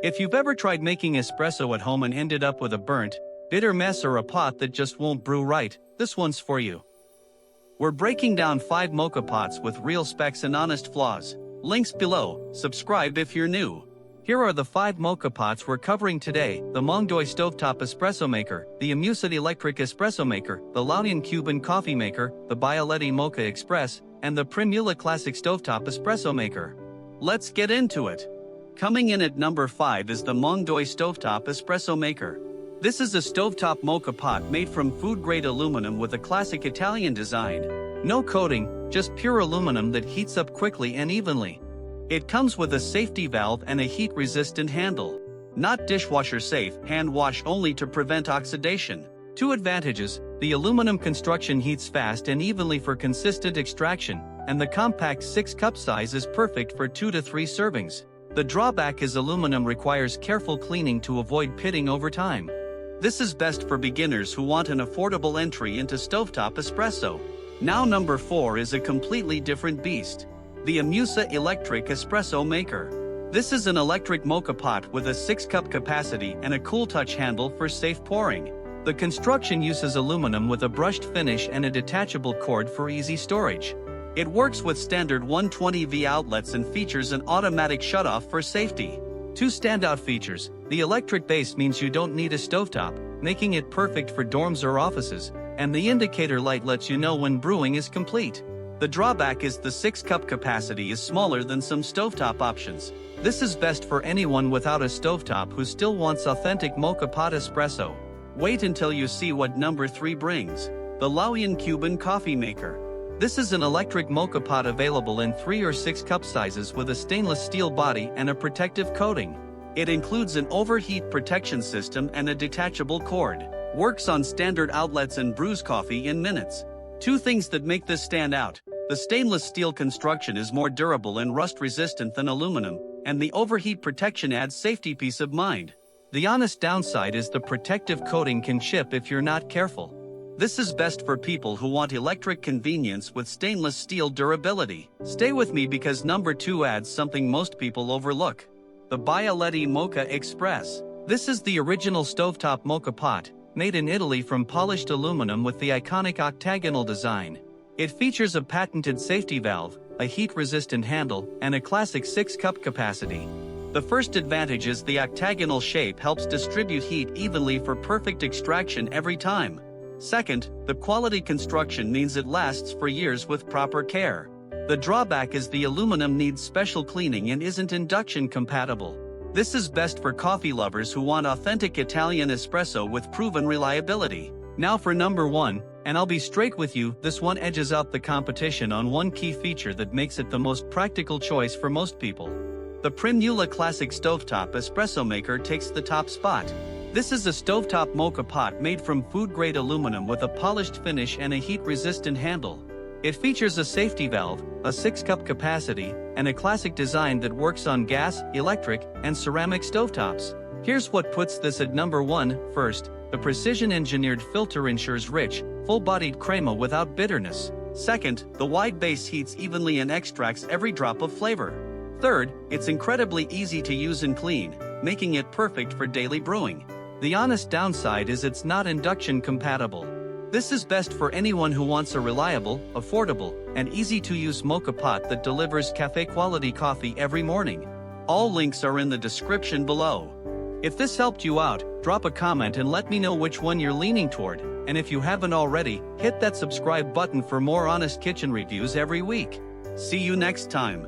If you've ever tried making espresso at home and ended up with a burnt, bitter mess or a pot that just won't brew right, this one's for you. We're breaking down 5 mocha pots with real specs and honest flaws. Links below. Subscribe if you're new. Here are the 5 mocha pots we're covering today: the Mongdoi Stovetop Espresso Maker, the Amusit Electric Espresso Maker, the Laotian Cuban Coffee Maker, the Bialetti Moka Express, and the Primula Classic Stovetop Espresso Maker. Let's get into it. Coming in at number 5 is the Mongdoi Stovetop Espresso Maker. This is a stovetop mocha pot made from food-grade aluminum with a classic Italian design. No coating, just pure aluminum that heats up quickly and evenly. It comes with a safety valve and a heat-resistant handle. Not dishwasher safe, hand wash only to prevent oxidation. 2 advantages: the aluminum construction heats fast and evenly for consistent extraction, and the compact 6-cup size is perfect for 2 to 3 servings. The drawback is aluminum requires careful cleaning to avoid pitting over time. This is best for beginners who want an affordable entry into stovetop espresso. Now number 4 is a completely different beast. The Amusit Electric Espresso Maker. This is an electric mocha pot with a 6-cup capacity and a cool touch handle for safe pouring. The construction uses aluminum with a brushed finish and a detachable cord for easy storage. It works with standard 120V outlets and features an automatic shutoff for safety. 2 standout features: the electric base means you don't need a stovetop, making it perfect for dorms or offices, and the indicator light lets you know when brewing is complete. The drawback is the 6-cup capacity is smaller than some stovetop options. This is best for anyone without a stovetop who still wants authentic mocha pot espresso. Wait until you see what number 3 brings. The Laotian Cuban Coffee Maker. This is an electric mocha pot available in 3 or 6 cup sizes with a stainless steel body and a protective coating. It includes an overheat protection system and a detachable cord. Works on standard outlets and brews coffee in minutes. 2 things that make this stand out: the stainless steel construction is more durable and rust-resistant than aluminum, and the overheat protection adds safety peace of mind. The honest downside is the protective coating can chip if you're not careful. This is best for people who want electric convenience with stainless steel durability. Stay with me because number 2 adds something most people overlook: the Bialetti Moka Express. This is the original stovetop mocha pot, made in Italy from polished aluminum with the iconic octagonal design. It features a patented safety valve, a heat-resistant handle, and a classic 6-cup capacity. The first advantage is the octagonal shape helps distribute heat evenly for perfect extraction every time. Second, the quality construction means it lasts for years with proper care. The drawback is the aluminum needs special cleaning and isn't induction compatible. This is best for coffee lovers who want authentic Italian espresso with proven reliability. Now for number 1, and I'll be straight with you, this one edges out the competition on one key feature that makes it the most practical choice for most people. The Primula Classic Stovetop Espresso Maker takes the top spot. This is a stovetop mocha pot made from food-grade aluminum with a polished finish and a heat-resistant handle. It features a safety valve, a 6-cup capacity, and a classic design that works on gas, electric, and ceramic stovetops. Here's what puts this at number 1. First, the precision-engineered filter ensures rich, full-bodied crema without bitterness. Second, the wide base heats evenly and extracts every drop of flavor. Third, it's incredibly easy to use and clean, making it perfect for daily brewing. The honest downside is it's not induction compatible. This is best for anyone who wants a reliable, affordable, and easy-to-use mocha pot that delivers cafe-quality coffee every morning. All links are in the description below. If this helped you out, drop a comment and let me know which one you're leaning toward, and if you haven't already, hit that subscribe button for more honest kitchen reviews every week. See you next time.